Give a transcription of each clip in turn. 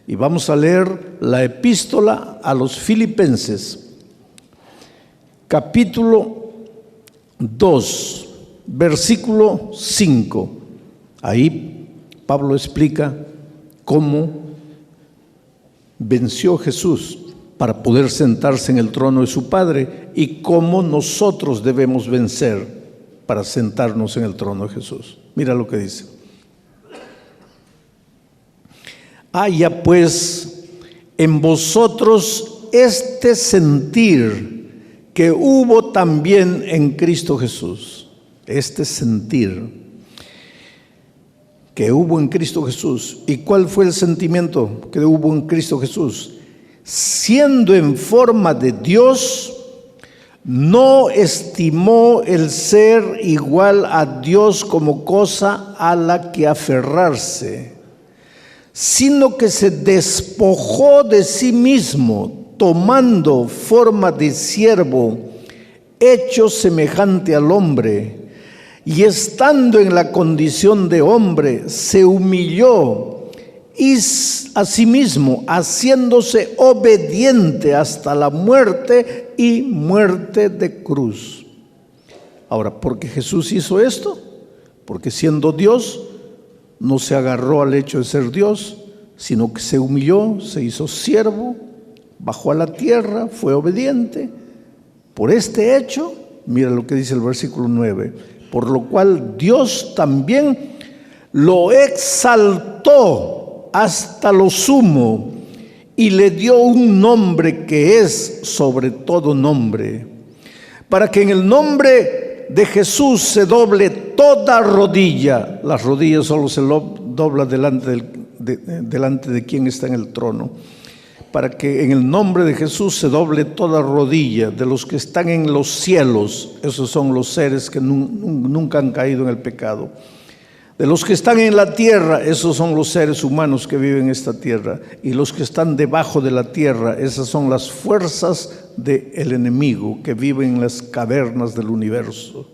Y vamos a leer la epístola a los Filipenses, capítulo 2, versículo 5. Ahí Pablo explica cómo venció Jesús para poder sentarse en el trono de su Padre y cómo nosotros debemos vencer para sentarnos en el trono de Jesús. Mira lo que dice. Haya pues en vosotros este sentir que hubo también en Cristo Jesús. Este sentir que hubo en Cristo Jesús. ¿Y cuál fue el sentimiento que hubo en Cristo Jesús? Siendo en forma de Dios, no estimó el ser igual a Dios como cosa a la que aferrarse, sino que se despojó de sí mismo, tomando forma de siervo, hecho semejante al hombre, y estando en la condición de hombre, se humilló y a sí mismo, haciéndose obediente hasta la muerte y muerte de cruz. Ahora, ¿por qué Jesús hizo esto? Porque siendo Dios, no se agarró al hecho de ser Dios, sino que se humilló, se hizo siervo, bajó a la tierra, fue obediente. Por este hecho, mira lo que dice el versículo 9, por lo cual Dios también lo exaltó hasta lo sumo y le dio un nombre que es sobre todo nombre, para que en el nombre de Jesús se doble toda rodilla. Las rodillas solo se dobla delante de quien está en el trono. Para que en el nombre de Jesús se doble toda rodilla de los que están en los cielos. Esos son los seres que nunca han caído en el pecado. De los que están en la tierra, esos son los seres humanos que viven en esta tierra. Y los que están debajo de la tierra, esas son las fuerzas del enemigo que viven en las cavernas del universo.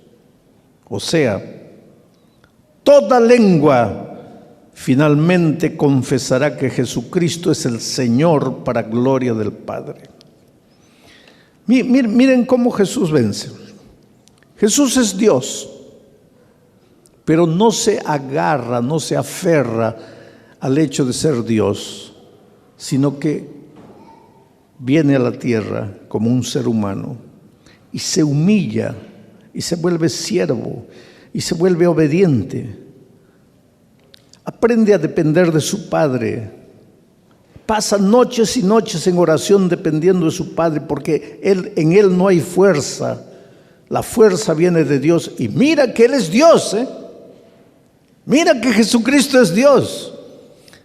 O sea, toda lengua finalmente confesará que Jesucristo es el Señor para gloria del Padre. Miren cómo Jesús vence. Jesús es Dios, pero no se agarra, no se aferra al hecho de ser Dios, sino que viene a la tierra como un ser humano y se humilla y se vuelve siervo y se vuelve obediente. Aprende a depender de su Padre. Pasa noches y noches en oración dependiendo de su Padre, porque en Él no hay fuerza. La fuerza viene de Dios. Y mira que Él es Dios, Mira que Jesucristo es Dios.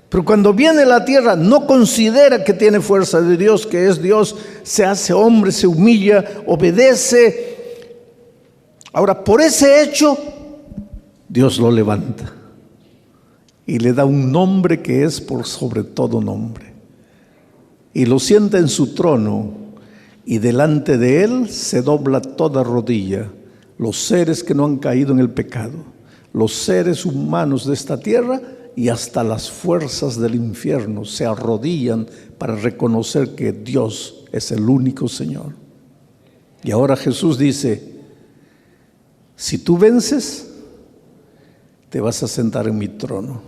Pero cuando viene a la tierra no considera que tiene fuerza de Dios, que es Dios. Se hace hombre, se humilla, obedece. Ahora, por ese hecho, Dios lo levanta y le da un nombre que es por sobre todo nombre. Y lo sienta en su trono, y delante de Él se dobla toda rodilla. Los seres que no han caído en el pecado, los seres humanos de esta tierra y hasta las fuerzas del infierno se arrodillan para reconocer que Dios es el único Señor. Y ahora Jesús dice, si tú vences, te vas a sentar en mi trono.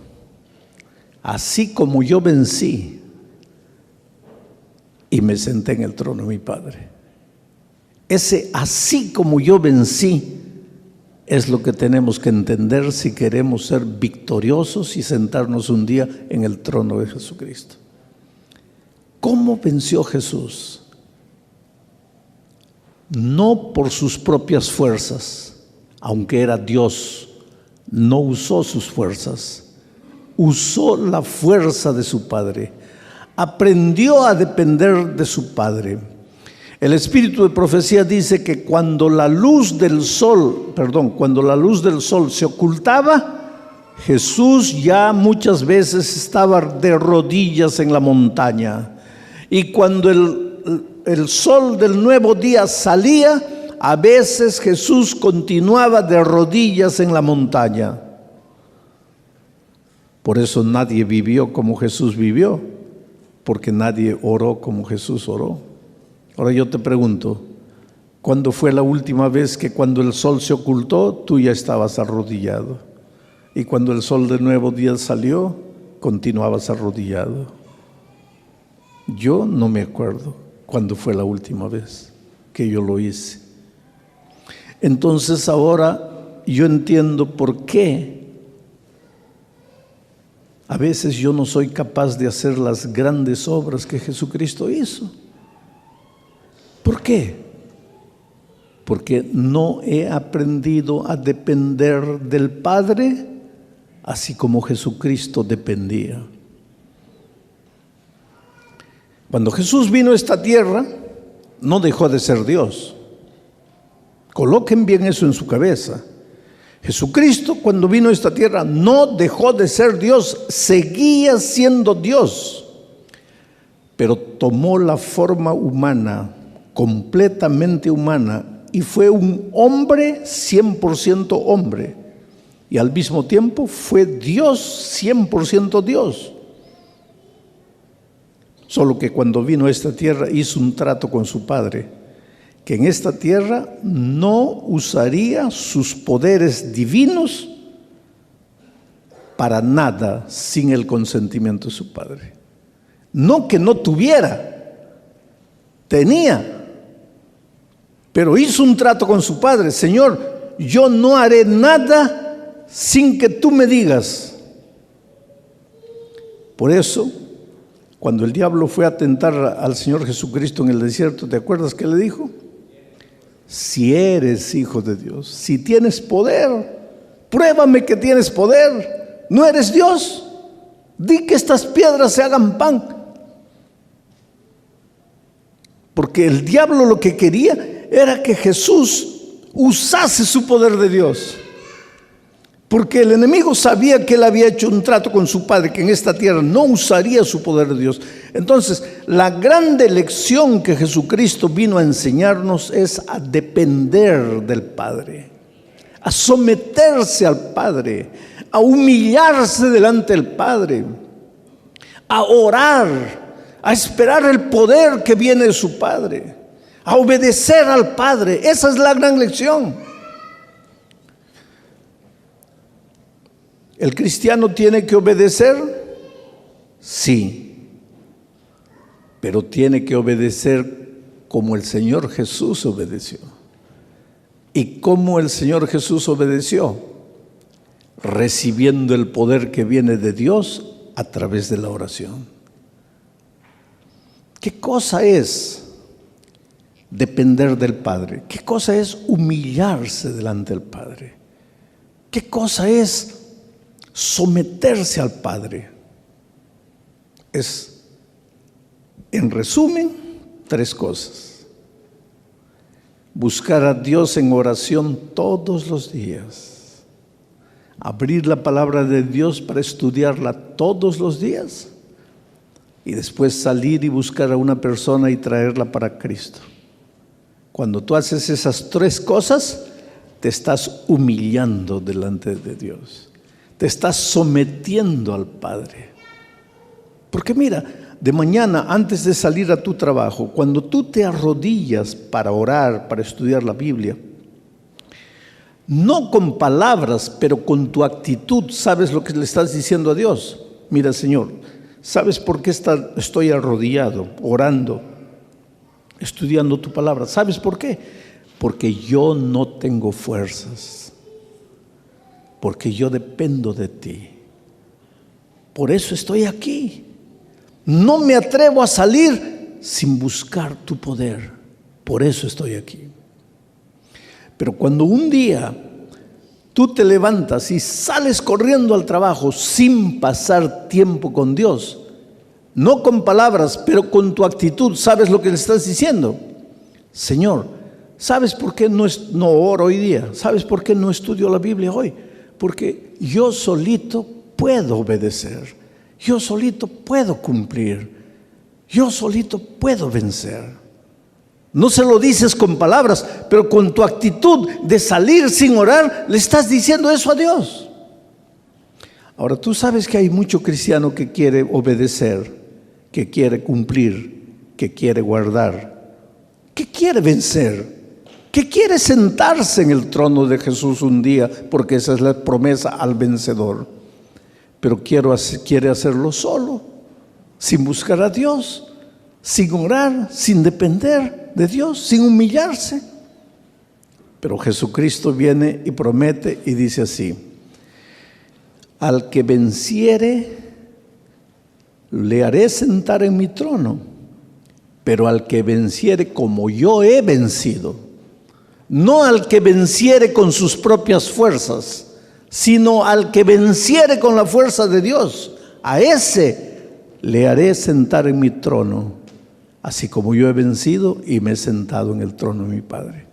Así como yo vencí y me senté en el trono de mi Padre. Ese así como yo vencí es lo que tenemos que entender si queremos ser victoriosos y sentarnos un día en el trono de Jesucristo. ¿Cómo venció Jesús? No por sus propias fuerzas, aunque era Dios, no usó sus fuerzas. Usó la fuerza de su Padre, aprendió a depender de su Padre. El espíritu de profecía dice que cuando la luz del sol se ocultaba, Jesús ya muchas veces estaba de rodillas en la montaña. Y cuando el sol del nuevo día salía, a veces Jesús continuaba de rodillas en la montaña. Por eso nadie vivió como Jesús vivió, porque nadie oró como Jesús oró. Ahora yo te pregunto, ¿cuándo fue la última vez que cuando el sol se ocultó, tú ya estabas arrodillado? Y cuando el sol de nuevo día salió, continuabas arrodillado. Yo no me acuerdo cuándo fue la última vez que yo lo hice. Entonces ahora yo entiendo por qué a veces yo no soy capaz de hacer las grandes obras que Jesucristo hizo. ¿Por qué? Porque no he aprendido a depender del Padre así como Jesucristo dependía. Cuando Jesús vino a esta tierra, no dejó de ser Dios. Coloquen bien eso en su cabeza. Jesucristo, cuando vino a esta tierra, no dejó de ser Dios, seguía siendo Dios, pero tomó la forma humana, completamente humana, y fue un hombre 100% hombre, y al mismo tiempo fue Dios 100% Dios. Solo que cuando vino a esta tierra hizo un trato con su Padre, que en esta tierra no usaría sus poderes divinos para nada sin el consentimiento de su Padre. No que no tuviera, tenía, pero hizo un trato con su Padre. Señor, yo no haré nada sin que tú me digas. Por eso, cuando el diablo fue a tentar al Señor Jesucristo en el desierto, ¿te acuerdas qué le dijo? Si eres hijo de Dios, si tienes poder, pruébame que tienes poder. ¿No eres Dios? Di que estas piedras se hagan pan. Porque el diablo lo que quería era que Jesús usase su poder de Dios. Porque el enemigo sabía que él había hecho un trato con su Padre, que en esta tierra no usaría su poder de Dios. Entonces, la grande lección que Jesucristo vino a enseñarnos es a depender del Padre, a someterse al Padre, a humillarse delante del Padre, a orar, a esperar el poder que viene de su Padre, a obedecer al Padre. Esa es la gran lección. ¿El cristiano tiene que obedecer? Sí, pero tiene que obedecer como el Señor Jesús obedeció. ¿Y cómo el Señor Jesús obedeció? Recibiendo el poder que viene de Dios a través de la oración. ¿Qué cosa es depender del Padre? ¿Qué cosa es humillarse delante del Padre? ¿Qué cosa es someterse al Padre? Es, en resumen, 3 cosas. Buscar a Dios en oración todos los días. Abrir la palabra de Dios para estudiarla todos los días. Y después salir y buscar a una persona y traerla para Cristo. Cuando tú haces esas 3 cosas, te estás humillando delante de Dios. Te estás sometiendo al Padre. Porque mira, de mañana antes de salir a tu trabajo, cuando tú te arrodillas para orar, para estudiar la Biblia, no con palabras, pero con tu actitud, ¿sabes lo que le estás diciendo a Dios? Mira, Señor, ¿sabes por qué estoy arrodillado, orando, estudiando tu palabra? ¿Sabes por qué? Porque yo no tengo fuerzas. Porque yo dependo de ti. Por eso estoy aquí. No me atrevo a salir sin buscar tu poder. Por eso estoy aquí. Pero cuando un día tú te levantas y sales corriendo al trabajo sin pasar tiempo con Dios, no con palabras, pero con tu actitud, ¿sabes lo que le estás diciendo? Señor, ¿sabes por qué no oro hoy día? ¿Sabes por qué no estudio la Biblia hoy? Porque yo solito puedo obedecer, yo solito puedo cumplir, yo solito puedo vencer. No se lo dices con palabras, pero con tu actitud de salir sin orar, le estás diciendo eso a Dios. Ahora, tú sabes que hay mucho cristiano que quiere obedecer, que quiere cumplir, que quiere guardar, que quiere vencer, que quiere sentarse en el trono de Jesús un día, porque esa es la promesa al vencedor. Pero quiere hacerlo solo, sin buscar a Dios, sin orar, sin depender de Dios, sin humillarse. Pero Jesucristo viene y promete y dice así: al que venciere, le haré sentar en mi trono, pero al que venciere como yo he vencido, no al que venciere con sus propias fuerzas, sino al que venciere con la fuerza de Dios, a ese le haré sentar en mi trono, así como yo he vencido y me he sentado en el trono de mi Padre.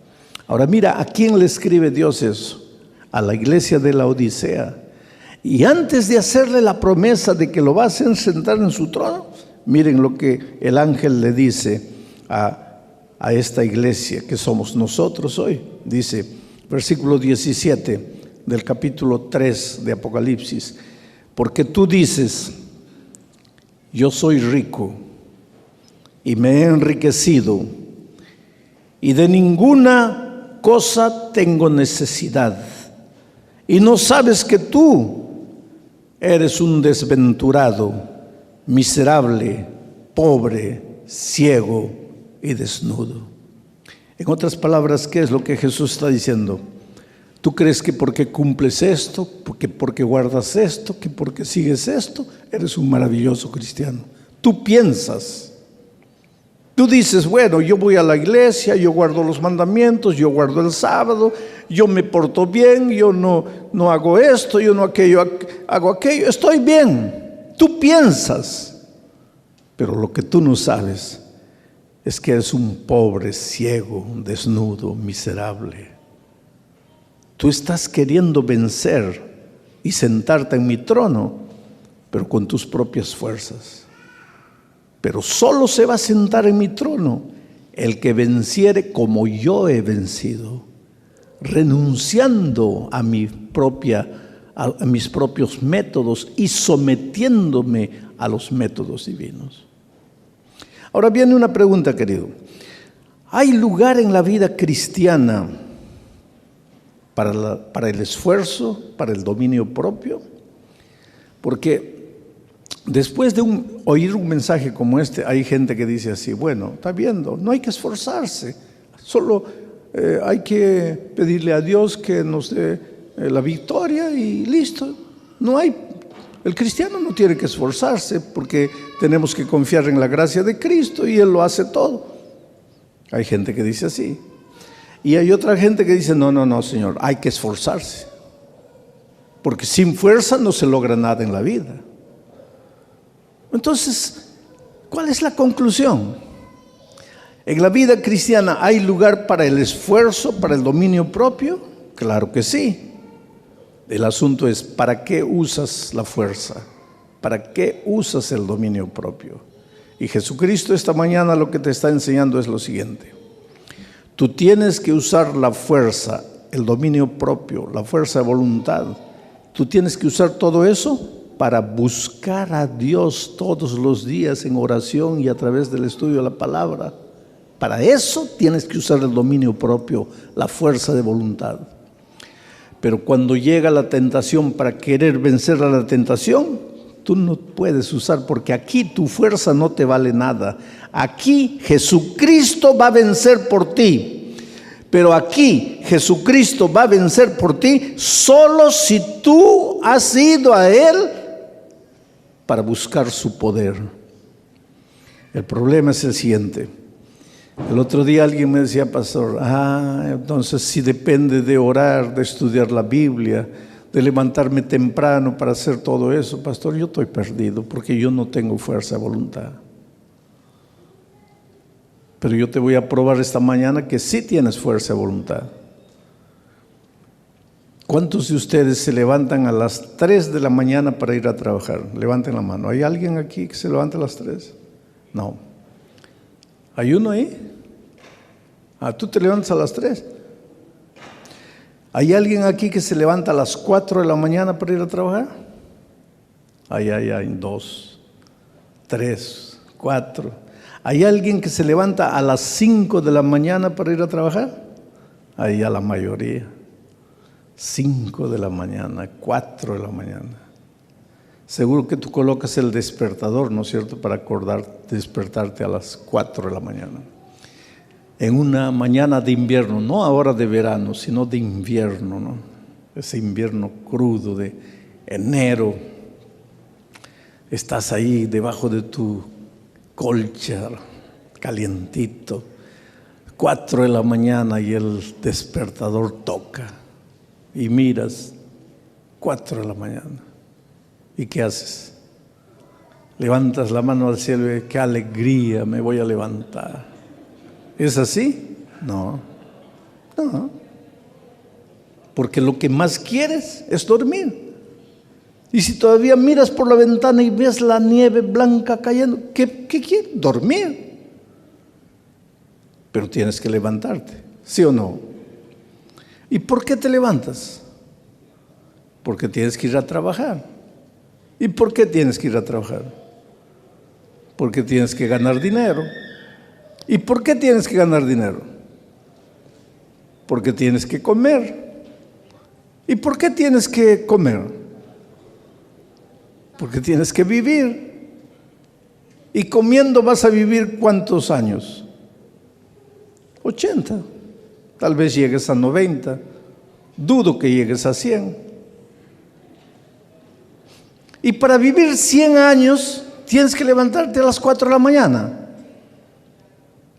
Ahora mira, ¿a quién le escribe Dios eso? A la iglesia de la Odisea. Y antes de hacerle la promesa de que lo va a hacer sentar en su trono, miren lo que el ángel le dice a esta iglesia que somos nosotros hoy. Dice, versículo 17 del capítulo 3 de Apocalipsis: porque tú dices, yo soy rico y me he enriquecido y de ninguna cosa tengo necesidad, y no sabes que tú eres un desventurado, miserable, pobre, ciego y desnudo. En otras palabras, ¿qué es lo que Jesús está diciendo? Tú crees que porque cumples esto, porque guardas esto, que porque sigues esto, eres un maravilloso cristiano. Tú piensas, tú dices, bueno, yo voy a la iglesia, yo guardo los mandamientos, yo guardo el sábado, yo me porto bien, yo no hago esto, yo no hago aquello, estoy bien. Tú piensas, pero lo que tú no sabes es que eres un pobre, ciego, desnudo, miserable. Tú estás queriendo vencer y sentarte en mi trono, pero con tus propias fuerzas. Pero solo se va a sentar en mi trono el que venciere como yo he vencido, renunciando a mis propios métodos y sometiéndome a los métodos divinos. Ahora viene una pregunta, querido. ¿Hay lugar en la vida cristiana para el esfuerzo, para el dominio propio? Porque después de oír un mensaje como este, hay gente que dice así, bueno, está viendo, no hay que esforzarse, solo hay que pedirle a Dios que nos dé la victoria y listo. El cristiano no tiene que esforzarse porque tenemos que confiar en la gracia de Cristo y Él lo hace todo. Hay gente que dice así. Y hay otra gente que dice, no, Señor, hay que esforzarse. Porque sin fuerza no se logra nada en la vida. Entonces, ¿cuál es la conclusión? ¿En la vida cristiana hay lugar para el esfuerzo, para el dominio propio? Claro que sí. El asunto es, ¿para qué usas la fuerza? ¿Para qué usas el dominio propio? Y Jesucristo esta mañana lo que te está enseñando es lo siguiente. Tú tienes que usar la fuerza, el dominio propio, la fuerza de voluntad. Tú tienes que usar todo eso para buscar a Dios todos los días en oración y a través del estudio de la palabra. Para eso tienes que usar el dominio propio, la fuerza de voluntad. Pero cuando llega la tentación para querer vencer a la tentación, tú no puedes usar, porque aquí tu fuerza no te vale nada. Aquí Jesucristo va a vencer por ti. Pero aquí Jesucristo va a vencer por ti solo si tú has ido a Él para buscar su poder. El problema es el siguiente. El otro día alguien me decía, pastor, entonces si depende de orar, de estudiar la Biblia, de levantarme temprano para hacer todo eso, pastor, yo estoy perdido porque yo no tengo fuerza de voluntad. Pero yo te voy a probar esta mañana que sí tienes fuerza de voluntad. ¿Cuántos de ustedes se levantan a las 3 de la mañana para ir a trabajar? Levanten la mano. ¿Hay alguien aquí que se levante a las 3? No. ¿Hay uno ahí? ¿Tú te levantas a las 3? ¿Hay alguien aquí que se levanta a las 4 de la mañana para ir a trabajar? Hay 2, 3, 4. ¿Hay alguien que se levanta a las 5 de la mañana para ir a trabajar? Ahí a la mayoría. 5 de la mañana, 4 de la mañana. Seguro que tú colocas el despertador, ¿no es cierto?, para despertarte a las 4 de la mañana. En una mañana de invierno, no ahora de verano, sino de invierno, ¿no? Ese invierno crudo de enero. Estás ahí debajo de tu colcha, calientito. 4 de la mañana y el despertador toca. Y miras, 4 de la mañana. ¿Y qué haces? Levantas la mano al cielo y qué alegría, me voy a levantar. ¿Es así? No. Porque lo que más quieres es dormir. Y si todavía miras por la ventana y ves la nieve blanca cayendo, ¿qué quieres? Dormir. Pero tienes que levantarte, ¿sí o no? ¿Y por qué te levantas? Porque tienes que ir a trabajar. ¿Y por qué tienes que ir a trabajar? Porque tienes que ganar dinero. ¿Y por qué tienes que ganar dinero? Porque tienes que comer. ¿Y por qué tienes que comer? Porque tienes que vivir. ¿Y comiendo vas a vivir cuántos años? 80. Tal vez llegues a 90. Dudo que llegues a 100. Y para vivir 100 años tienes que levantarte a las 4 de la mañana.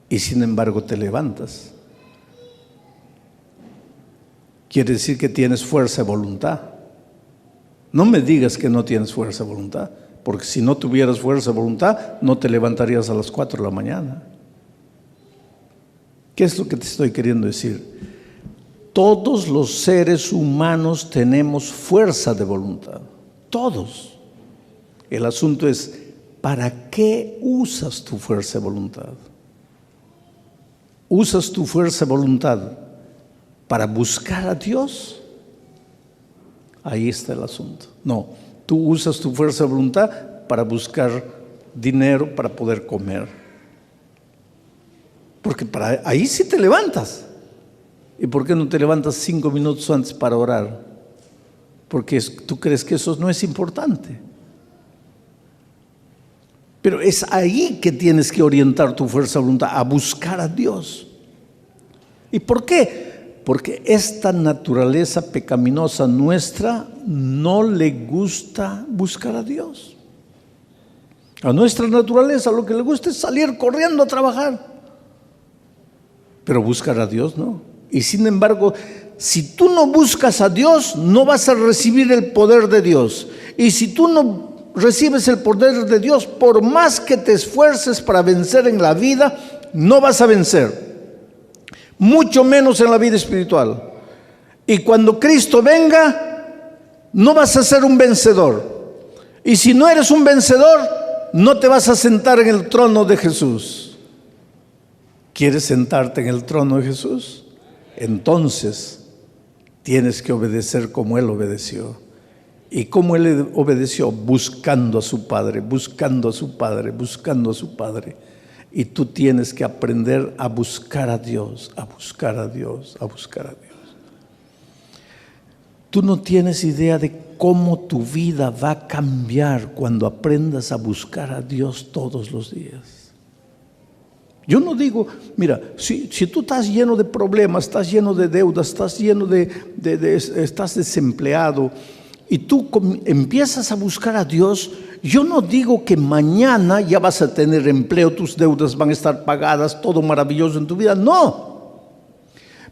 Y sin embargo te levantas. Quiere decir que tienes fuerza de voluntad. No me digas que no tienes fuerza de voluntad, porque si no tuvieras fuerza de voluntad, no te levantarías a las 4 de la mañana. ¿Qué es lo que te estoy queriendo decir? Todos los seres humanos tenemos fuerza de voluntad. Todos. El asunto es, ¿para qué usas tu fuerza de voluntad? ¿Usas tu fuerza de voluntad para buscar a Dios? Ahí está el asunto. No, tú usas tu fuerza de voluntad para buscar dinero para poder comer. Porque ahí sí te levantas. ¿Y por qué no te levantas 5 minutos antes para orar? Porque tú crees que eso no es importante. Pero es ahí que tienes que orientar tu fuerza de voluntad, a buscar a Dios. ¿Y por qué? Porque esta naturaleza pecaminosa nuestra no le gusta buscar a Dios. A nuestra naturaleza lo que le gusta es salir corriendo a trabajar. Pero buscar a Dios no. Y sin embargo, si tú no buscas a Dios, no vas a recibir el poder de Dios. Y si tú no recibes el poder de Dios, por más que te esfuerces para vencer en la vida, no vas a vencer. Mucho menos en la vida espiritual. Y cuando Cristo venga, no vas a ser un vencedor. Y si no eres un vencedor, no te vas a sentar en el trono de Jesús. ¿Quieres sentarte en el trono de Jesús? Entonces tienes que obedecer como Él obedeció. ¿Y cómo Él obedeció? Buscando a su Padre, buscando a su Padre, buscando a su Padre. Y tú tienes que aprender a buscar a Dios, a buscar a Dios, a buscar a Dios. Tú no tienes idea de cómo tu vida va a cambiar cuando aprendas a buscar a Dios todos los días. Yo no digo, mira, si tú estás lleno de problemas, estás lleno de deudas, estás lleno estás desempleado y tú empiezas a buscar a Dios, yo no digo que mañana ya vas a tener empleo, tus deudas van a estar pagadas, todo maravilloso en tu vida, no.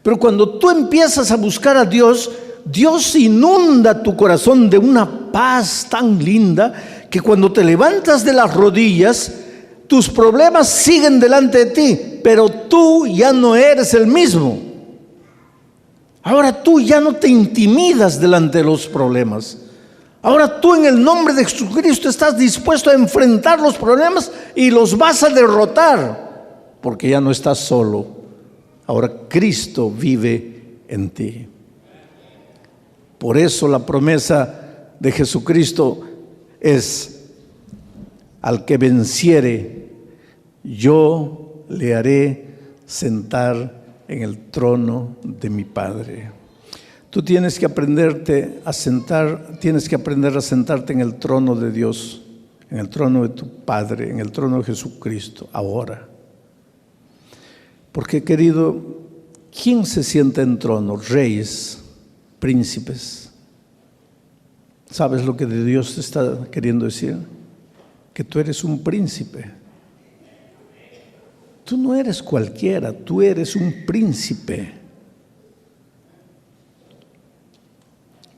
Pero cuando tú empiezas a buscar a Dios, Dios inunda tu corazón de una paz tan linda que cuando te levantas de las rodillas, tus problemas siguen delante de ti, pero tú ya no eres el mismo. Ahora tú ya no te intimidas delante de los problemas. Ahora tú en el nombre de Jesucristo estás dispuesto a enfrentar los problemas y los vas a derrotar, porque ya no estás solo. Ahora Cristo vive en ti. Por eso la promesa de Jesucristo es: al que venciere, yo le haré sentar en el trono de mi Padre. Tú tienes que aprender a sentarte en el trono de Dios, en el trono de tu Padre, en el trono de Jesucristo, ahora. Porque, querido, ¿quién se sienta en trono? Reyes, príncipes. ¿Sabes lo que de Dios te está queriendo decir? Que tú eres un príncipe. Tú no eres cualquiera, tú eres un príncipe.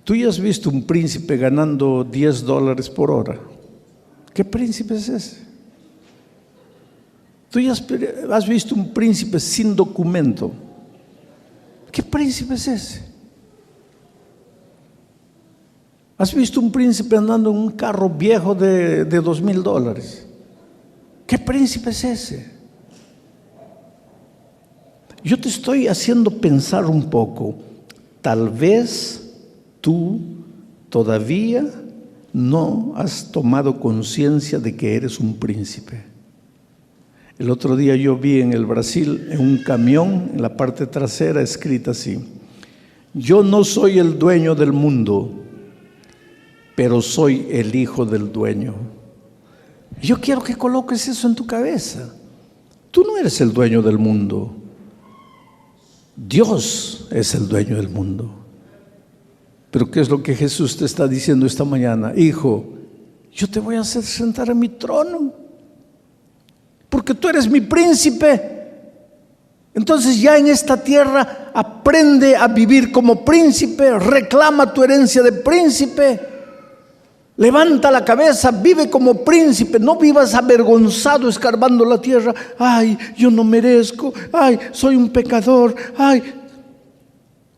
Tú ya has visto un príncipe ganando $10 por hora. ¿Qué príncipe es ese? Tú ya has visto un príncipe sin documento. ¿Qué príncipe es ese? ¿Has visto un príncipe andando en un carro viejo de $2,000? ¿Qué príncipe es ese? Yo te estoy haciendo pensar un poco. Tal vez tú todavía no has tomado conciencia de que eres un príncipe. El otro día yo vi en el Brasil, en un camión, en la parte trasera, escrita así: yo no soy el dueño del mundo, pero soy el hijo del dueño. Yo quiero que coloques eso en tu cabeza. Tú no eres el dueño del mundo. Dios es el dueño del mundo. Pero ¿qué es lo que Jesús te está diciendo esta mañana? Hijo, yo te voy a hacer sentar en mi trono, porque tú eres mi príncipe. Entonces ya en esta tierra aprende a vivir como príncipe, reclama tu herencia de príncipe, levanta la cabeza, vive como príncipe, no vivas avergonzado escarbando la tierra. Ay, yo no merezco, ay, soy un pecador, ay.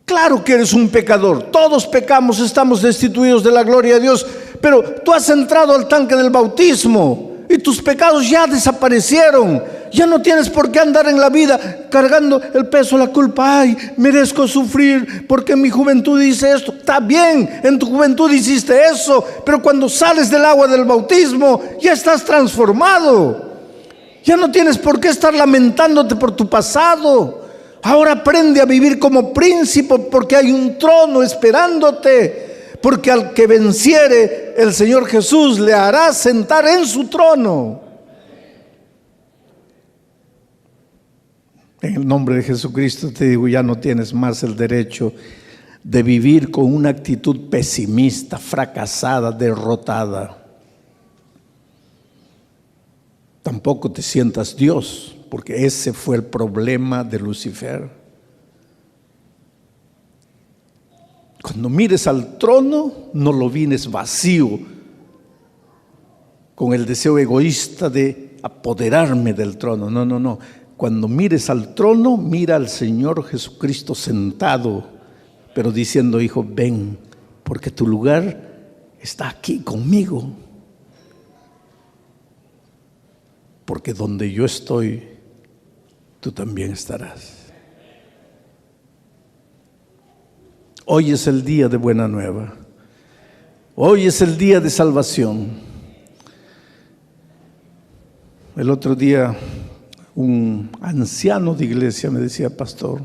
Claro que eres un pecador, todos pecamos, estamos destituidos de la gloria de Dios, pero tú has entrado al tanque del bautismo y tus pecados ya desaparecieron. Ya no tienes por qué andar en la vida cargando el peso de la culpa. Ay, merezco sufrir porque en mi juventud hice esto. Está bien, en tu juventud hiciste eso, pero cuando sales del agua del bautismo ya estás transformado. Ya no tienes por qué estar lamentándote por tu pasado. Ahora aprende a vivir como príncipe, porque hay un trono esperándote, porque al que venciere el Señor Jesús le hará sentar en su trono. En el nombre de Jesucristo te digo, ya no tienes más el derecho de vivir con una actitud pesimista, fracasada, derrotada. Tampoco te sientas Dios, porque ese fue el problema de Lucifer. Cuando mires al trono, no lo mires vacío, con el deseo egoísta de apoderarme del trono. No, no, no. Cuando mires al trono, mira al Señor Jesucristo sentado, pero diciendo: hijo, ven, porque tu lugar está aquí conmigo. Porque donde yo estoy, tú también estarás. Hoy es el día de buena nueva. Hoy es el día de salvación. El otro día un anciano de iglesia me decía: pastor,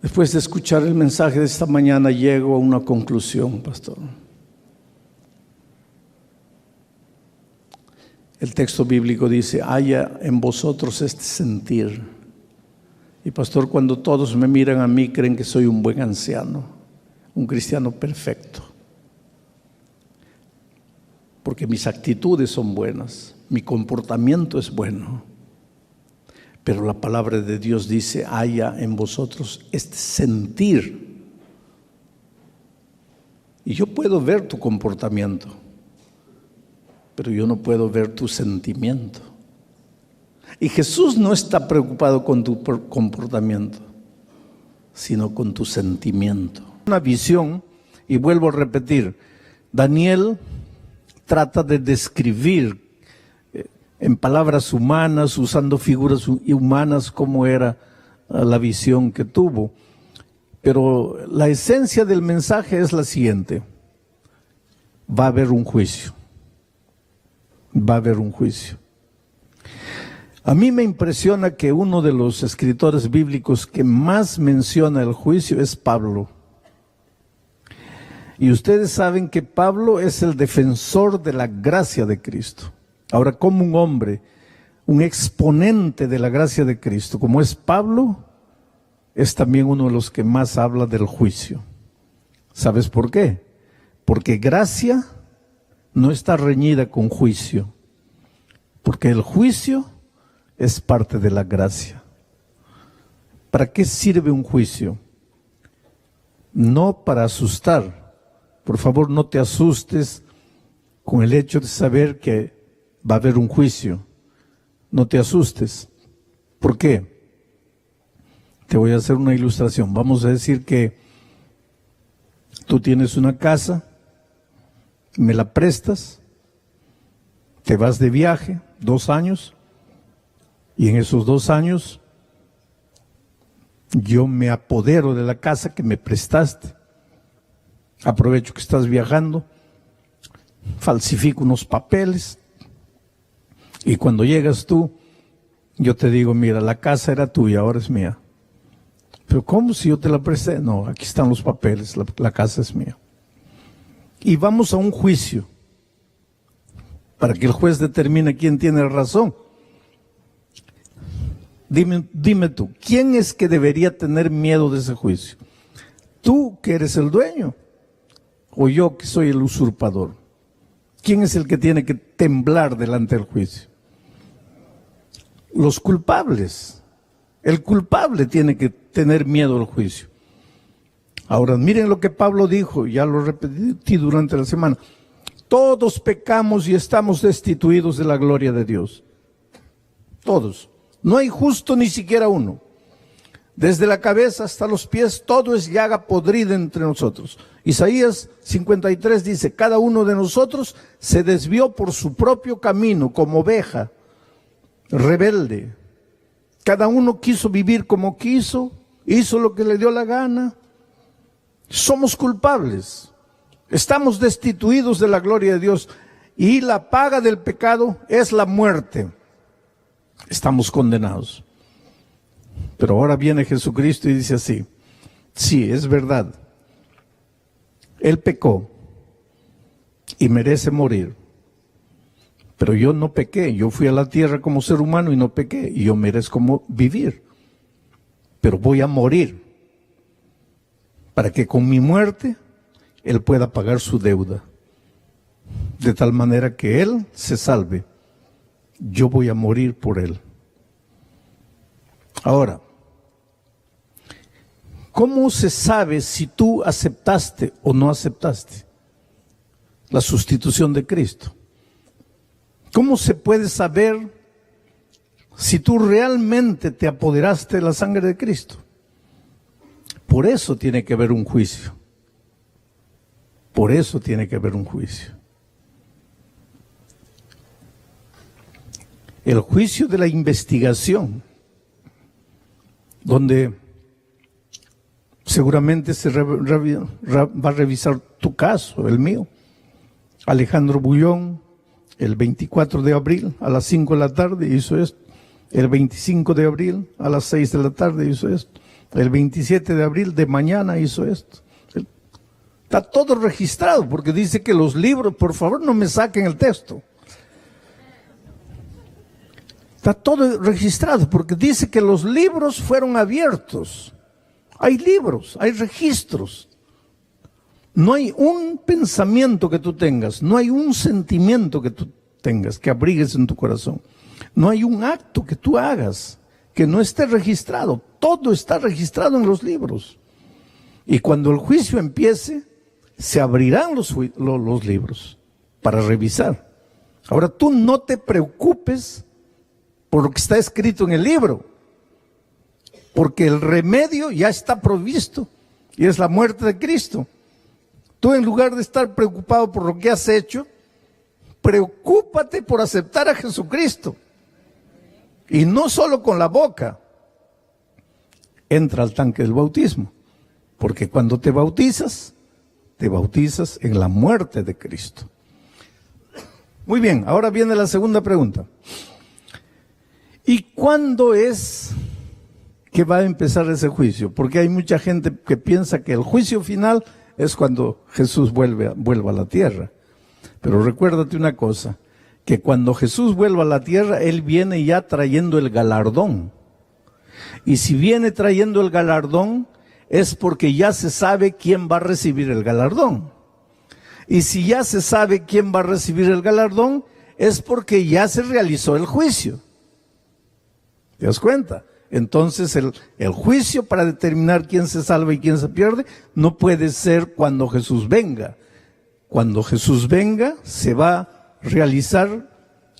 después de escuchar el mensaje de esta mañana llego a una conclusión, pastor. El texto bíblico dice: haya en vosotros este sentir. Y pastor, cuando todos me miran a mí, creen que soy un buen anciano, un cristiano perfecto, porque mis actitudes son buenas, mi comportamiento es bueno. Pero la palabra de Dios dice: haya en vosotros este sentir. Y yo puedo ver tu comportamiento, pero yo no puedo ver tu sentimiento. Y Jesús no está preocupado con tu comportamiento, sino con tu sentimiento. Una visión, y vuelvo a repetir, Daniel trata de describir en palabras humanas, usando figuras humanas, cómo era la visión que tuvo. Pero la esencia del mensaje es la siguiente: va a haber un juicio. Va a haber un juicio. A mí me impresiona que uno de los escritores bíblicos que más menciona el juicio es Pablo. Y ustedes saben que Pablo es el defensor de la gracia de Cristo. Ahora, como un hombre, un exponente de la gracia de Cristo, como es Pablo, es también uno de los que más habla del juicio. ¿Sabes por qué? Porque gracia no está reñida con juicio, porque el juicio es parte de la gracia. ¿Para qué sirve un juicio? No para asustar. Por favor, no te asustes con el hecho de saber que va a haber un juicio. No te asustes. ¿Por qué? Te voy a hacer una ilustración. Vamos a decir que tú tienes una casa, me la prestas, te vas de viaje 2 años, y en esos 2 años yo me apodero de la casa que me prestaste. Aprovecho que estás viajando, falsifico unos papeles, y cuando llegas tú, yo te digo, mira, la casa era tuya, ahora es mía. Pero ¿cómo si yo te la presté? No, aquí están los papeles, la casa es mía. Y vamos a un juicio, para que el juez determine quién tiene razón. Dime tú, ¿quién es que debería tener miedo de ese juicio? ¿Tú que eres el dueño? ¿O yo que soy el usurpador? ¿Quién es el que tiene que temblar delante del juicio? Los culpables. El culpable tiene que tener miedo al juicio. Ahora, miren lo que Pablo dijo, ya lo repetí durante la semana. Todos pecamos y estamos destituidos de la gloria de Dios. Todos. No hay justo ni siquiera uno. Desde la cabeza hasta los pies, todo es llaga podrida entre nosotros. Isaías 53 dice, cada uno de nosotros se desvió por su propio camino, como oveja, rebelde. Cada uno quiso vivir como quiso, hizo lo que le dio la gana. Somos culpables. Estamos destituidos de la gloria de Dios. Y la paga del pecado es la muerte. Estamos condenados. Pero ahora viene Jesucristo y dice así, sí, es verdad, Él pecó y merece morir, pero yo no pequé, yo fui a la tierra como ser humano y no pequé, y yo merezco vivir, pero voy a morir, para que con mi muerte Él pueda pagar su deuda, de tal manera que Él se salve, yo voy a morir por Él. Ahora, ¿cómo se sabe si tú aceptaste o no aceptaste la sustitución de Cristo? ¿Cómo se puede saber si tú realmente te apoderaste de la sangre de Cristo? Por eso tiene que haber un juicio. Por eso tiene que haber un juicio. El juicio de la investigación, donde seguramente se va a revisar tu caso, el mío. Alejandro Bullón, el 24 de abril a las 5 de la tarde hizo esto. El 25 de abril a las 6 de la tarde hizo esto. El 27 de abril de mañana hizo esto. Está todo registrado porque dice que los libros, por favor no me saquen el texto. Está todo registrado porque dice que los libros fueron abiertos. Hay libros, hay registros. No hay un pensamiento que tú tengas, no hay un sentimiento que tú tengas, que abrigues en tu corazón. No hay un acto que tú hagas que no esté registrado. Todo está registrado en los libros. Y cuando el juicio empiece, se abrirán los libros para revisar. Ahora tú no te preocupes por lo que está escrito en el libro, porque el remedio ya está provisto y es la muerte de Cristo. Tú, en lugar de estar preocupado por lo que has hecho, preocúpate por aceptar a Jesucristo. Y no solo con la boca. Entra al tanque del bautismo, porque cuando te bautizas en la muerte de Cristo. Muy bien, ahora viene la segunda pregunta. ¿Y cuándo es que va a empezar ese juicio? Porque hay mucha gente que piensa que el juicio final es cuando Jesús vuelva a la tierra. Pero recuérdate una cosa, que cuando Jesús vuelva a la tierra, Él viene ya trayendo el galardón. Y si viene trayendo el galardón, es porque ya se sabe quién va a recibir el galardón. Y si ya se sabe quién va a recibir el galardón, es porque ya se realizó el juicio. ¿Te das cuenta? Entonces el juicio para determinar quién se salva y quién se pierde no puede ser cuando Jesús venga. Cuando Jesús venga se va a realizar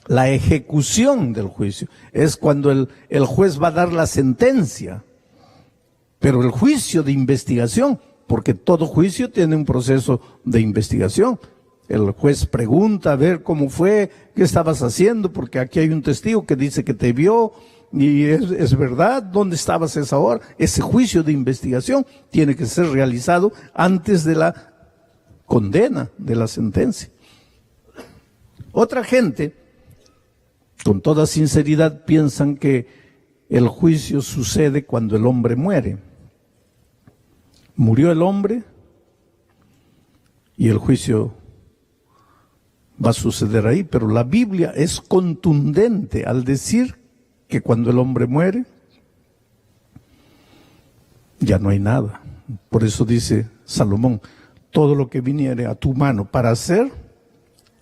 la ejecución del juicio. Es cuando el juez va a dar la sentencia. Pero el juicio de investigación, porque todo juicio tiene un proceso de investigación. El juez pregunta a ver cómo fue, qué estabas haciendo, porque aquí hay un testigo que dice que te vio. Y es verdad, ¿dónde estabas a esa hora? Ese juicio de investigación tiene que ser realizado antes de la condena, de la sentencia. Otra gente, con toda sinceridad, piensan que el juicio sucede cuando el hombre muere. Murió el hombre y el juicio va a suceder ahí, pero la Biblia es contundente al decir que cuando el hombre muere, ya no hay nada. Por eso dice Salomón, todo lo que viniere a tu mano para hacer,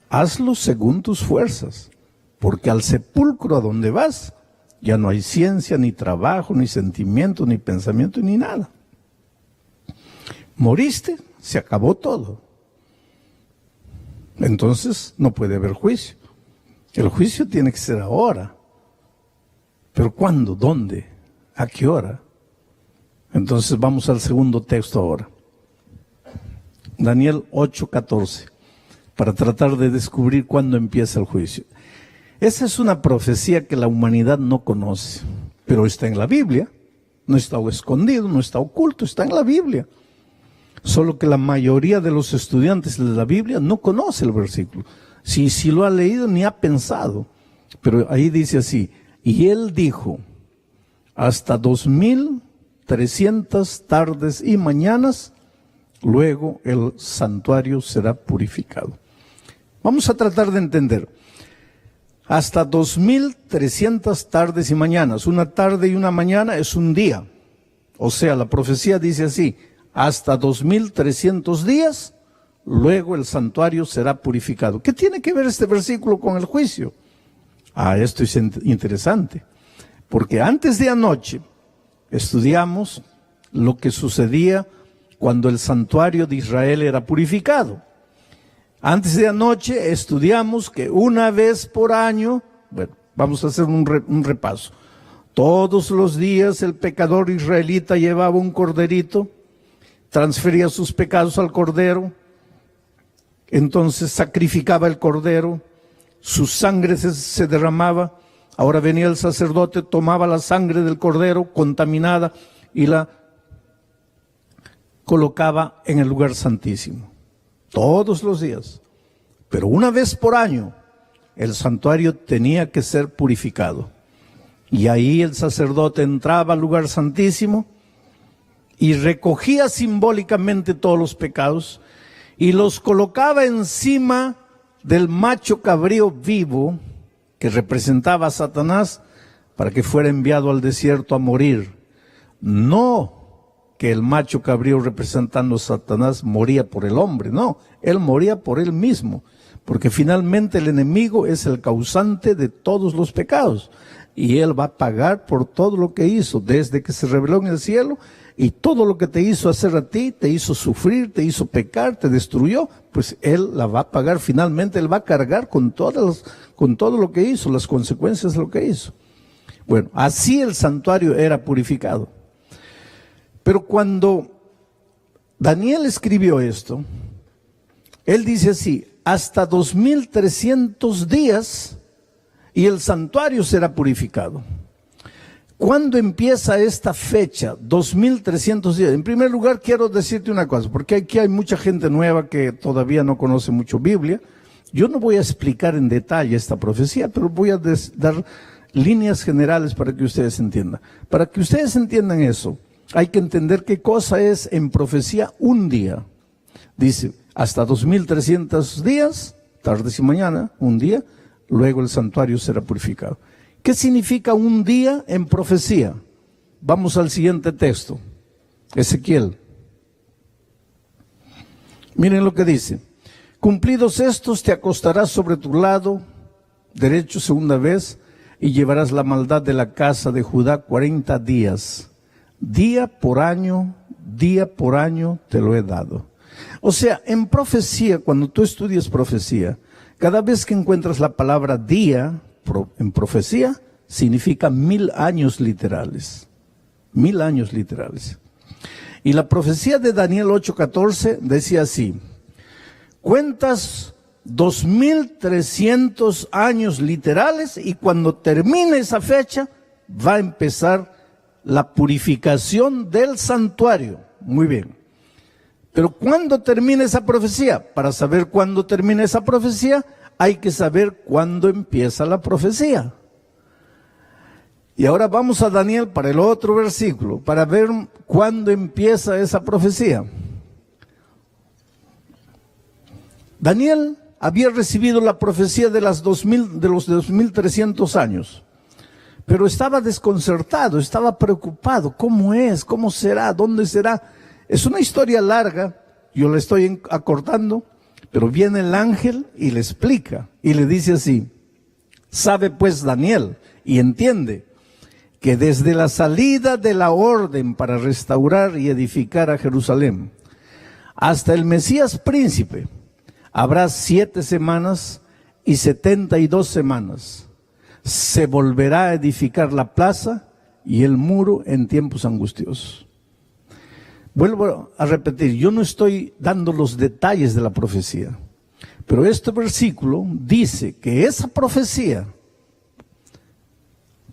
hazlo según tus fuerzas, porque al sepulcro a donde vas, ya no hay ciencia, ni trabajo, ni sentimiento, ni pensamiento, ni nada. Moriste, se acabó todo. Entonces no puede haber juicio. El juicio tiene que ser ahora. ¿Pero cuándo? ¿Dónde? ¿A qué hora? Entonces vamos al segundo texto ahora. Daniel 8:14, para tratar de descubrir cuándo empieza el juicio. Esa es una profecía que la humanidad no conoce, pero está en la Biblia. No está escondido, no está oculto, está en la Biblia. Solo que la mayoría de los estudiantes de la Biblia no conoce el versículo. Si lo ha leído ni ha pensado. Pero ahí dice así, y él dijo, hasta 2300 tardes y mañanas, luego el santuario será purificado. Vamos a tratar de entender. Hasta 2300 tardes y mañanas. Una tarde y una mañana es un día. O sea, la profecía dice así, hasta 2300 días, luego el santuario será purificado. ¿Qué tiene que ver este versículo con el juicio? Esto es interesante, porque antes de anoche estudiamos lo que sucedía cuando el santuario de Israel era purificado. Antes de anoche estudiamos que una vez por año, bueno, vamos a hacer un repaso. Todos los días el pecador israelita llevaba un corderito, transfería sus pecados al cordero, entonces sacrificaba el cordero, su sangre se derramaba, ahora venía el sacerdote, tomaba la sangre del cordero contaminada y la colocaba en el lugar santísimo. Todos los días. Pero una vez por año, el santuario tenía que ser purificado. Y ahí el sacerdote entraba al lugar santísimo y recogía simbólicamente todos los pecados y los colocaba encima del macho cabrío vivo que representaba a Satanás para que fuera enviado al desierto a morir. No que el macho cabrío representando a Satanás moría por el hombre, no, él moría por él mismo, porque finalmente el enemigo es el causante de todos los pecados y él va a pagar por todo lo que hizo desde que se reveló en el cielo. Y todo lo que te hizo hacer a ti, te hizo sufrir, te hizo pecar, te destruyó, pues Él la va a pagar finalmente, Él va a cargar con todo lo que hizo, las consecuencias de lo que hizo. Bueno, así el santuario era purificado. Pero cuando Daniel escribió esto, él dice así, hasta 2300 días y el santuario será purificado. ¿Cuándo empieza esta fecha? 2300 días. En primer lugar, quiero decirte una cosa, porque aquí hay mucha gente nueva que todavía no conoce mucho Biblia. Yo no voy a explicar en detalle esta profecía, pero voy a dar líneas generales para que ustedes entiendan. Para que ustedes entiendan eso, hay que entender qué cosa es en profecía un día. Dice, hasta 2300 días, tardes y mañana, un día, luego el santuario será purificado. ¿Qué significa un día en profecía? Vamos al siguiente texto, Ezequiel. Miren lo que dice. Cumplidos estos, te acostarás sobre tu lado derecho segunda vez y llevarás la maldad de la casa de Judá 40 días. Día por año te lo he dado. O sea, en profecía, cuando tú estudias profecía, cada vez que encuentras la palabra día en profecía, significa 1000 años literales. 1000 años literales. Y la profecía de Daniel 8:14 decía así: cuentas 2300 años literales y cuando termine esa fecha va a empezar la purificación del santuario. Muy bien. Pero ¿cuándo termina esa profecía? Para saber cuándo termina esa profecía, hay que saber cuándo empieza la profecía. Y ahora vamos a Daniel para el otro versículo, para ver cuándo empieza esa profecía. Daniel había recibido la profecía de los 2300 años, pero estaba desconcertado, estaba preocupado. ¿Cómo es? ¿Cómo será? ¿Dónde será? Es una historia larga, yo la estoy acortando, pero viene el ángel y le explica, y le dice así: sabe pues Daniel, y entiende, que desde la salida de la orden para restaurar y edificar a Jerusalén hasta el Mesías príncipe, habrá 7 semanas y 72 semanas. Se volverá a edificar la plaza y el muro en tiempos angustiosos. Vuelvo a repetir, yo no estoy dando los detalles de la profecía, pero este versículo dice que esa profecía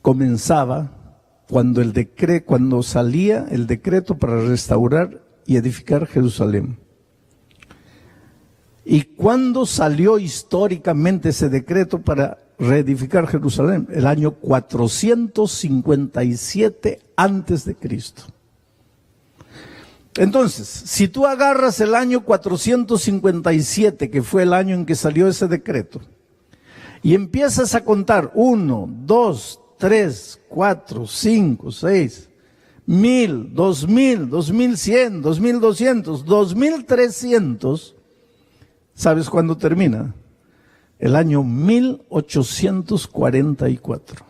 comenzaba cuando salía el decreto para restaurar y edificar Jerusalén. ¿Y cuándo salió históricamente ese decreto para reedificar Jerusalén? El año 457 antes de Cristo. Entonces, si tú agarras el año 457, que fue el año en que salió ese decreto, y empiezas a contar 1, 2, 3, 4, 5, 6, 1000, 2000, 2100, 2200, 2300, ¿sabes cuándo termina? El año 1844.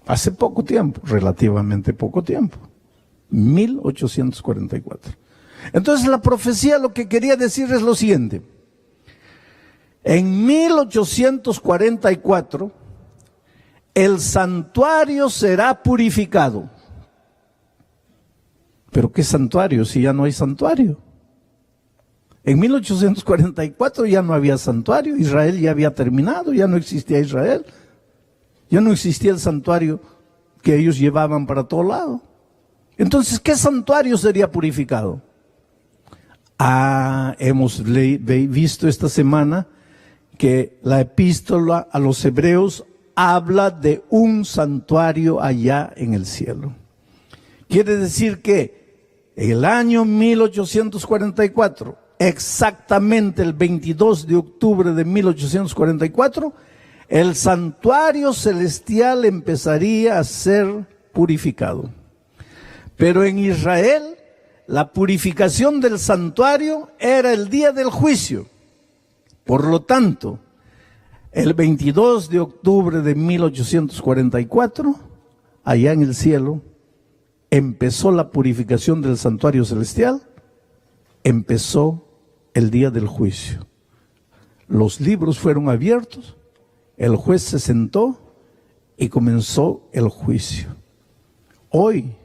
Hace poco tiempo, relativamente poco tiempo. 1844. Entonces la profecía lo que quería decir es lo siguiente: en 1844 el santuario será purificado. ¿Pero qué santuario si ya no hay santuario? En 1844 ya no había santuario, Israel ya había terminado, ya no existía Israel, ya no existía el santuario que ellos llevaban para todo lado. Entonces, ¿qué santuario sería purificado? Hemos visto esta semana que la epístola a los hebreos habla de un santuario allá en el cielo. Quiere decir que en el año 1844, exactamente el 22 de octubre de 1844, el santuario celestial empezaría a ser purificado. Pero en Israel, la purificación del santuario era el día del juicio. Por lo tanto, el 22 de octubre de 1844, allá en el cielo, empezó la purificación del santuario celestial, empezó el día del juicio. Los libros fueron abiertos, el juez se sentó y comenzó el juicio. Hoy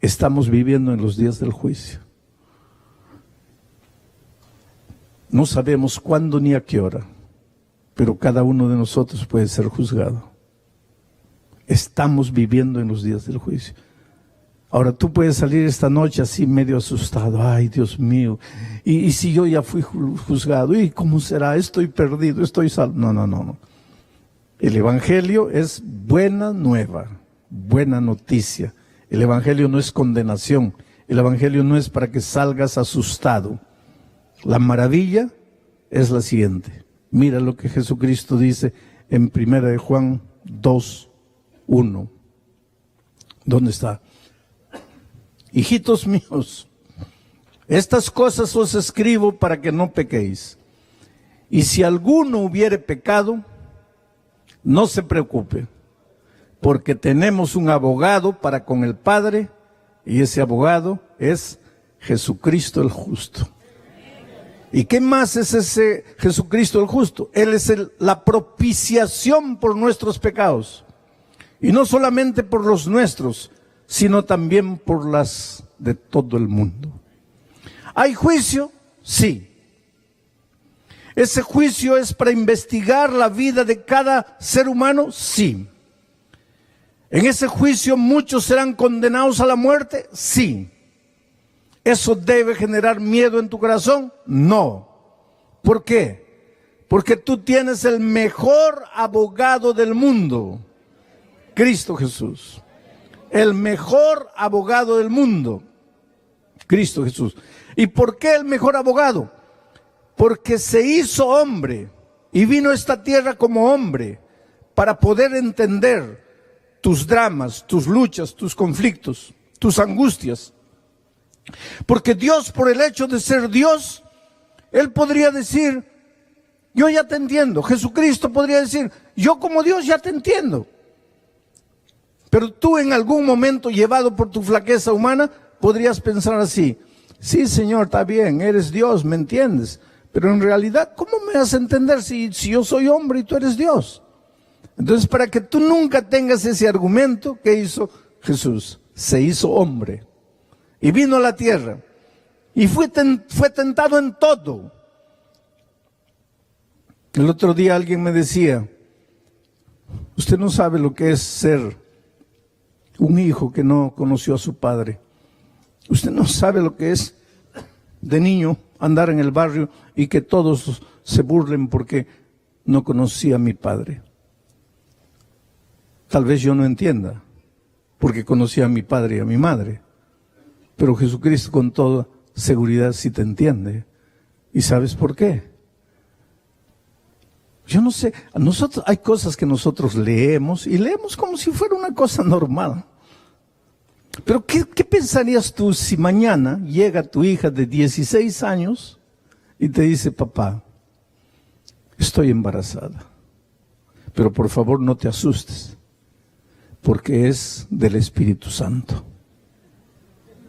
estamos viviendo en los días del juicio. No sabemos cuándo ni a qué hora, pero cada uno de nosotros puede ser juzgado. Estamos viviendo en los días del juicio. Ahora tú puedes salir esta noche así medio asustado. Ay, Dios mío, y si yo ya fui juzgado, ¿y cómo será? Estoy perdido, estoy salvo. No. El Evangelio es buena nueva, buena noticia. El Evangelio no es condenación. El Evangelio no es para que salgas asustado. La maravilla es la siguiente. Mira lo que Jesucristo dice en 1 Juan 2:1. ¿Dónde está? Hijitos míos, estas cosas os escribo para que no pequéis. Y si alguno hubiere pecado, no se preocupe, porque tenemos un abogado para con el Padre, y ese abogado es Jesucristo el justo. ¿Y qué más es ese Jesucristo el justo? Él es la propiciación por nuestros pecados. Y no solamente por los nuestros, sino también por las de todo el mundo. ¿Hay juicio? Sí. ¿Ese juicio es para investigar la vida de cada ser humano? Sí. ¿En ese juicio muchos serán condenados a la muerte? Sí. ¿Eso debe generar miedo en tu corazón? No. ¿Por qué? Porque tú tienes el mejor abogado del mundo, Cristo Jesús. El mejor abogado del mundo, Cristo Jesús. ¿Y por qué el mejor abogado? Porque se hizo hombre y vino a esta tierra como hombre para poder entender tus dramas, tus luchas, tus conflictos, tus angustias. Porque Dios, por el hecho de ser Dios, Él podría decir, yo ya te entiendo. Jesucristo podría decir, yo como Dios ya te entiendo. Pero tú en algún momento, llevado por tu flaqueza humana, podrías pensar así, sí Señor, está bien, eres Dios, ¿me entiendes? Pero en realidad, ¿cómo me vas a entender si yo soy hombre y tú eres Dios? Entonces, para que tú nunca tengas ese argumento, ¿qué hizo Jesús? Se hizo hombre y vino a la tierra y fue tentado en todo. El otro día alguien me decía, usted no sabe lo que es ser un hijo que no conoció a su padre. Usted no sabe lo que es de niño andar en el barrio y que todos se burlen porque no conocí a mi padre. Tal vez yo no entienda, porque conocí a mi padre y a mi madre. Pero Jesucristo con toda seguridad sí te entiende. ¿Y sabes por qué? Yo no sé, hay cosas que nosotros leemos y leemos como si fuera una cosa normal. Pero ¿qué pensarías tú si mañana llega tu hija de 16 años y te dice, papá, estoy embarazada, pero por favor no te asustes, porque es del Espíritu Santo?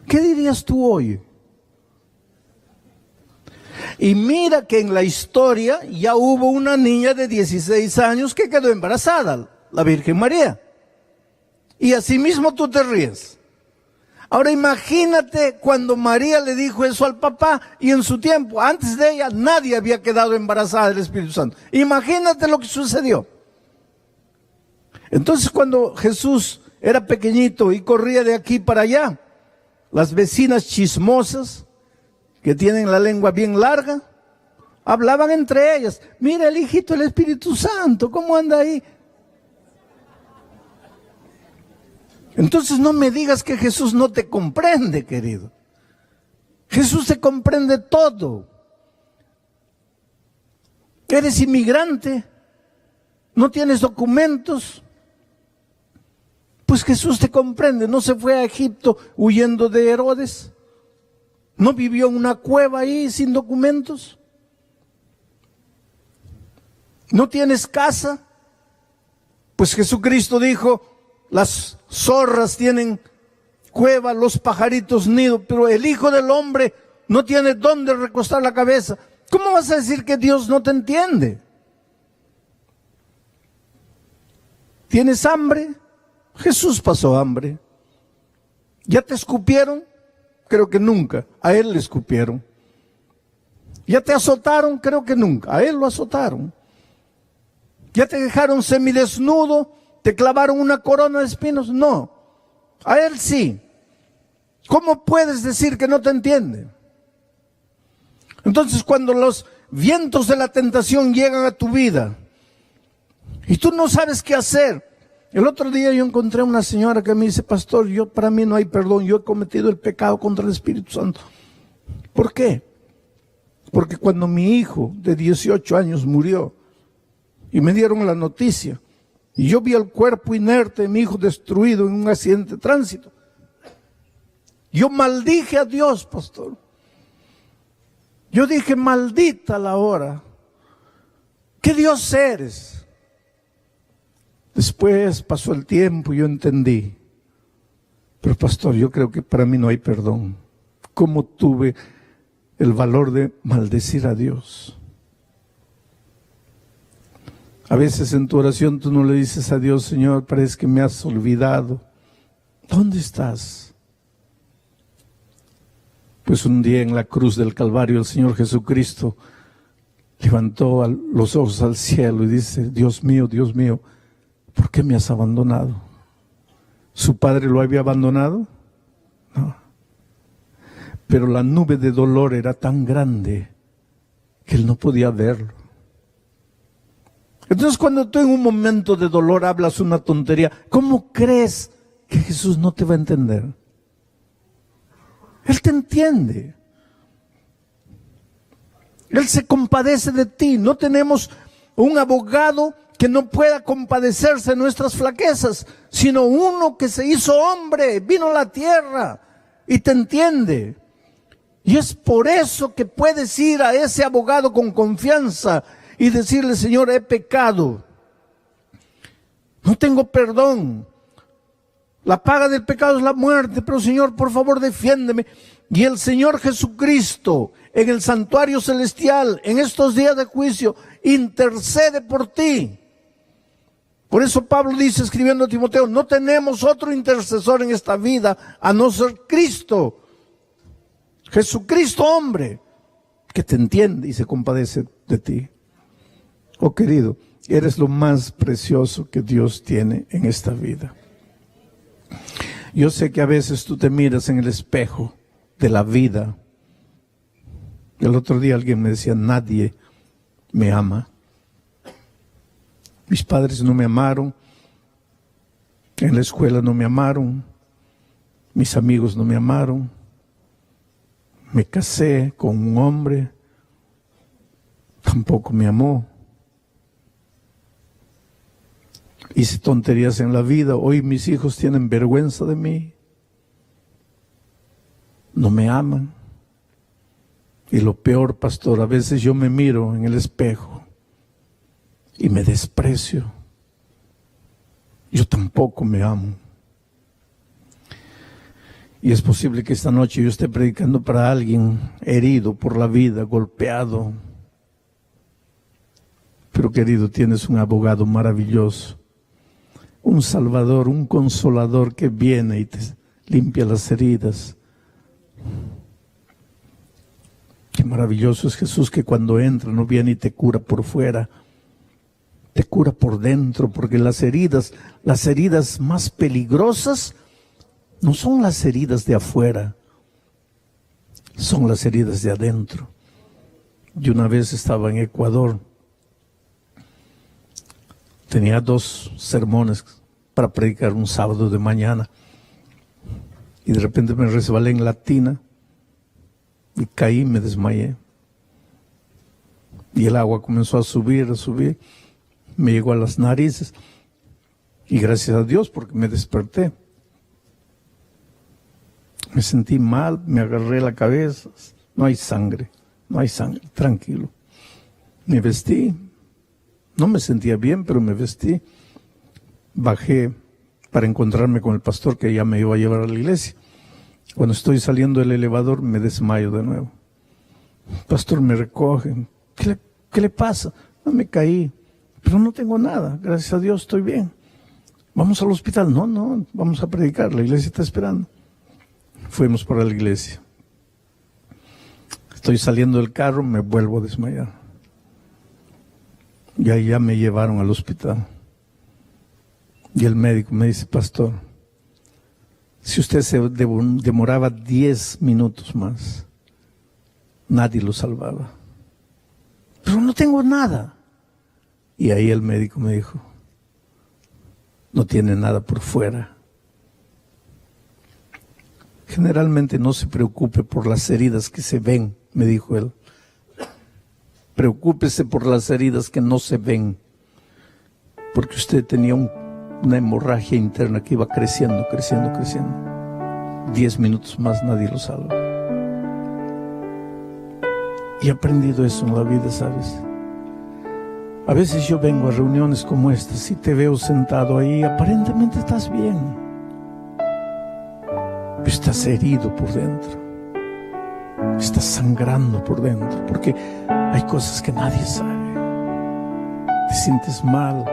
¿Qué dirías tú hoy? Y mira que en la historia ya hubo una niña de 16 años que quedó embarazada, la Virgen María. Y así mismo tú te ríes. Ahora imagínate cuando María le dijo eso al papá y en su tiempo, antes de ella, nadie había quedado embarazada del Espíritu Santo. Imagínate lo que sucedió. Entonces cuando Jesús era pequeñito y corría de aquí para allá, las vecinas chismosas, que tienen la lengua bien larga, hablaban entre ellas, mira el hijito del Espíritu Santo, ¿cómo anda ahí? Entonces no me digas que Jesús no te comprende, querido. Jesús te comprende todo. Eres inmigrante, no tienes documentos, pues Jesús te comprende. No se fue a Egipto huyendo de Herodes, no vivió en una cueva ahí sin documentos, no tienes casa, pues Jesucristo dijo, las zorras tienen cueva, los pajaritos nido, pero el Hijo del Hombre no tiene dónde recostar la cabeza. ¿Cómo vas a decir que Dios no te entiende? ¿Tienes hambre? Jesús pasó hambre. ¿Ya te escupieron? Creo que nunca. A Él le escupieron. ¿Ya te azotaron? Creo que nunca. A Él lo azotaron. ¿Ya te dejaron semidesnudo? ¿Te clavaron una corona de espinos? No. A Él sí. ¿Cómo puedes decir que no te entiende? Entonces, cuando los vientos de la tentación llegan a tu vida Y tú no sabes qué hacer. El otro día yo encontré a una señora que me dice, pastor, para mí no hay perdón, yo he cometido el pecado contra el Espíritu Santo. ¿Por qué? Porque cuando mi hijo de 18 años murió y me dieron la noticia y yo vi el cuerpo inerte de mi hijo destruido en un accidente de tránsito, yo maldije a Dios, pastor. Yo dije, maldita la hora. ¿Qué Dios eres? Después pasó el tiempo y yo entendí. Pero pastor, yo creo que para mí no hay perdón. ¿Cómo tuve el valor de maldecir a Dios? A veces en tu oración tú no le dices a Dios, Señor, parece que me has olvidado. ¿Dónde estás? Pues un día en la cruz del Calvario el Señor Jesucristo levantó los ojos al cielo y dice, Dios mío, ¿por qué me has abandonado? ¿Su padre lo había abandonado? No. Pero la nube de dolor era tan grande que él no podía verlo. Entonces cuando tú en un momento de dolor hablas una tontería, ¿cómo crees que Jesús no te va a entender? Él te entiende. Él se compadece de ti. No tenemos un abogado que no pueda compadecerse de nuestras flaquezas, sino uno que se hizo hombre, vino a la tierra y te entiende. Y es por eso que puedes ir a ese abogado con confianza y decirle, Señor, he pecado. No tengo perdón. La paga del pecado es la muerte, pero Señor, por favor, defiéndeme. Y el Señor Jesucristo, en el santuario celestial, en estos días de juicio, intercede por ti. Por eso Pablo dice, escribiendo a Timoteo, no tenemos otro intercesor en esta vida, a no ser Cristo. Jesucristo, hombre, que te entiende y se compadece de ti. Oh querido, eres lo más precioso que Dios tiene en esta vida. Yo sé que a veces tú te miras en el espejo de la vida. El otro día alguien me decía, nadie me ama. Mis padres no me amaron, en la escuela no me amaron, mis amigos no me amaron, me casé con un hombre, tampoco me amó. Hice tonterías en la vida, hoy mis hijos tienen vergüenza de mí, no me aman. Y lo peor, pastor, a veces yo me miro en el espejo y me desprecio. Yo tampoco me amo. Y es posible que esta noche yo esté predicando para alguien herido por la vida, golpeado. Pero querido, tienes un abogado maravilloso, un salvador, un consolador que viene y te limpia las heridas. Qué maravilloso es Jesús, que cuando entra no viene y te cura por fuera, te cura por dentro, porque las heridas más peligrosas no son las heridas de afuera, son las heridas de adentro. Yo una vez estaba en Ecuador, tenía 2 sermones para predicar un sábado de mañana y de repente me resbalé en la tina y caí y me desmayé. Y el agua comenzó a subir, me llegó a las narices y gracias a Dios porque me desperté. Me sentí mal, me agarré la cabeza, no hay sangre, tranquilo. Me vestí, no me sentía bien, pero me vestí. Bajé para encontrarme con el pastor que ya me iba a llevar a la iglesia. Cuando estoy saliendo del elevador me desmayo de nuevo. El pastor me recoge. ¿Qué le pasa? No, me caí, pero no tengo nada, gracias a Dios estoy bien. ¿Vamos al hospital? No, vamos a predicar, la iglesia está esperando. Fuimos para la iglesia. Estoy saliendo del carro, me vuelvo a desmayar. Y ahí ya me llevaron al hospital. Y el médico me dice, pastor, si usted se demoraba 10 minutos más, nadie lo salvaba. Pero no tengo nada. Y ahí el médico me dijo, no tiene nada por fuera. Generalmente no se preocupe por las heridas que se ven, me dijo él. Preocúpese por las heridas que no se ven, porque usted tenía una hemorragia interna que iba creciendo, creciendo, creciendo. 10 minutos más nadie lo salva. Y he aprendido eso en la vida, ¿sabes? A veces yo vengo a reuniones como estas y te veo sentado ahí, aparentemente estás bien, pero estás herido por dentro, estás sangrando por dentro, porque hay cosas que nadie sabe. Te sientes mal,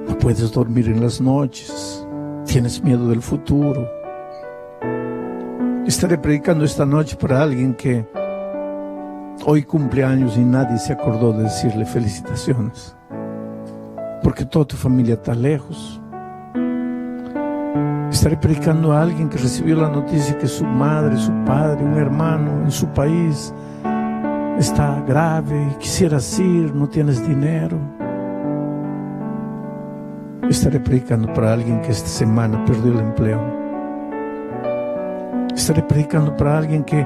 no puedes dormir en las noches, tienes miedo del futuro. Estaré predicando esta noche para alguien que hoy cumple años y nadie se acordó de decirle felicitaciones, porque toda tu familia está lejos. Estaré predicando a alguien que recibió la noticia que su madre, su padre, un hermano en su país está grave y quisieras ir, no tienes dinero. Estaré predicando para alguien que esta semana perdió el empleo. Estaré predicando para alguien que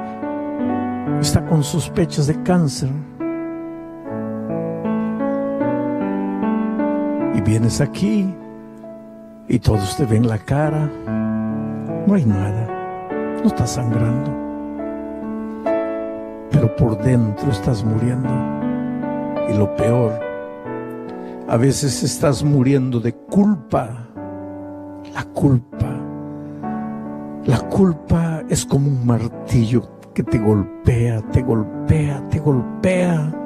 está con sospechas de cáncer. Y vienes aquí y todos te ven la cara. No hay nada, no estás sangrando, pero por dentro estás muriendo. Y lo peor, a veces estás muriendo de culpa. La culpa es como un martillo que te golpea, te golpea, te golpea.